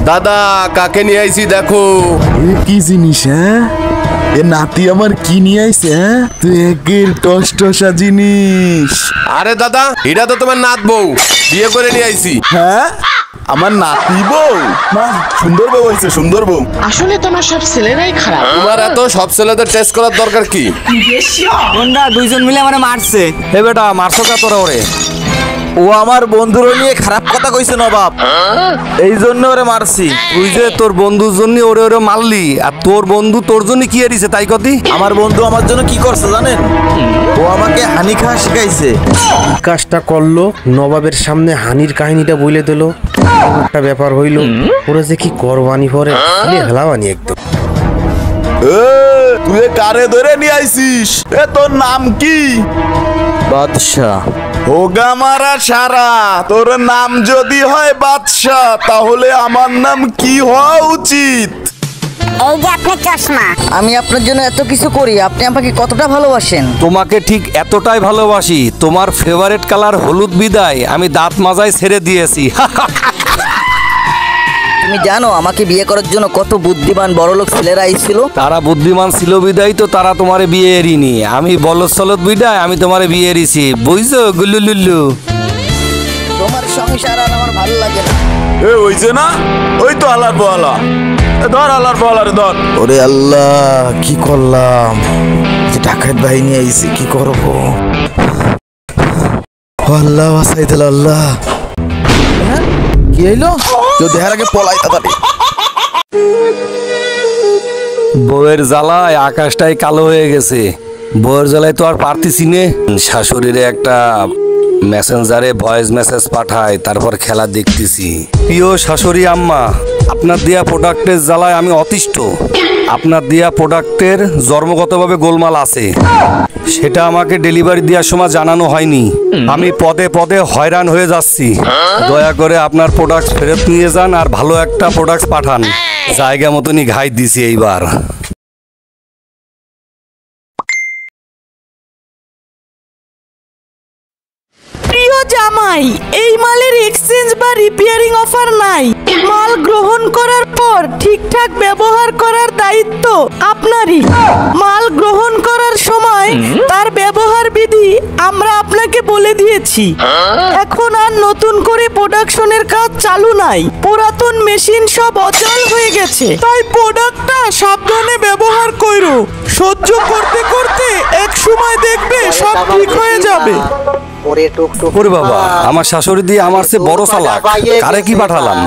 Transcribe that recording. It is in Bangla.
দাদা কাকে নিয়ে আইছি দেখো। কি জিনিস? হ্যাঁ, এ নাতি আমার কি নিয়ে আইছে? হ্যাঁ, তুই একের টস টসা জিনিস। আরে দাদা এটা তো তোমার নাত বউ, বিয়ে করে নিয়ে আইছি। হ্যাঁ, আমার নাতি বউ? মা, সুন্দর বউ হয়েছে, সুন্দর বউ। আসলে তোমার সব ছেলেরাই খারাপ। তোমার এত সব ছেলেদের টেস্ট করার দরকার কি? কোনটা দুইজন মিলে আমারে মারছে। হে বেটা, মারছো কা তোরা ওরে? ও আমার বন্ধুর নিয়ে খারাপ কথা কইছে নবাব, এই জন্য ওরে মারছি। তুই যে তোর বন্ধুর জন্য ওরে ওরে মারলি, আর তোর বন্ধু তোর জন্য কি এরিছে তাই কতি? আমার বন্ধু আমার জন্য কি করছে জানেন? ও আমাকে হানি খাওয়া শিখাইছে। কাজটা করলো, নবাবের সামনে হানির কাহিনীটা বলে দিল। একটা ব্যাপার হইল, ওরা যে কি করবানি পরে হেলাবানি একদম। তুই কারে ধরে নিয়ে আইছিস? এ তোর নাম কি? বাদশাহ। হোগা মারা সারা, তোর নাম যদি হয় বাদশাহ, তাহলে আমার নাম কি হওয়া উচিত? এই যে আপনার চশমা। আমি আপনার জন্য এত কিছু করি, আপনি আমাকে কতটা ভালোবাসেন? তোমাকে ঠিক এতটাই ভালোবাসি, তোমার ফেভারিট কালার হলুদ বিদায় আমি দাঁত মাজায় ছেড়ে দিয়েছি। তুমি জানো আমাকে বিয়ে করার জন্য কত বুদ্ধিমান বড়লোক ছেলেরা আইছিল? তারা বুদ্ধিমান ছিল বিদায় তো তারা তোমারে বিয়ে এরিনি। আমি বলদ সলদ বিদায় আমি তোমারে বিয়ে এরিছি, বুঝছো গুল্লু লুল্লু? তোমার সংসার আর আমার ভালো লাগে না। এ হইছে না? ওই তো আলার বলা, ধর আলার বলারে ধর। ওরে আল্লাহ, কি করলাম? যে ডাকাত বাহিনী আইছে, কি করবো? আল্লাহ বাঁচাই দিল, আল্লাহ। কি হইলো? কেউ দেখার আগে পলাই তাড়াতাড়ি। বউয়ের জ্বালায় আকাশটাই কালো হয়ে গেছে। বউয়ের জ্বালায় তো আর পারতেছি নে। শাশুড়িরে একটা মেসেঞ্জারে ভয়েস মেসেজ পাঠায়, তারপর খেলা দেখতেছি। প্রিয় শাশুড়ি আম্মা, আপনার দেয়া প্রোডাক্টের জ্বালায় আমি অতিষ্ঠ। আপনার দেয়া প্রোডাক্টের জন্মগতভাবে গোলমাল আছে, সেটা আমাকে ডেলিভারি দেওয়ার সময় জানানো হয়নি। আমি পদে পদে হয়রান হয়ে যাচ্ছি। দয়া করে আপনার প্রোডাক্ট ফেরত নিয়ে যান আর ভালো একটা প্রোডাক্ট পাঠান। জায়গা মতনই ঘাই দিছি এইবার। প্রিয় জামাই, এই মালের এক্সচেঞ্জ বা রিপেয়ারিং অফার নাই। মাল গ্রহণ করার পর ঠিকঠাক ব্যবহার করার দায়িত্ব আপনারই। মাল গ্রহণ করার সময় তার ব্যবহার বিধি আমরা আপনাকে বলে দিয়েছি। এখন আর নতুন করে প্রোডাকশনের কাজ চালু নাই। পুরাতন মেশিন সব অচল হয়ে গেছে, তাই প্রোডাক্টটা সাবধানে ব্যবহার করো। সহ্য করতে করতে এক সময় দেখবে সব ঠিক হয়ে যাবে। ওরে বাবা, আমার শাশুড়ি দিয়ে আমার চেয়ে বড় চালাক, কারে কি পাঠালাম?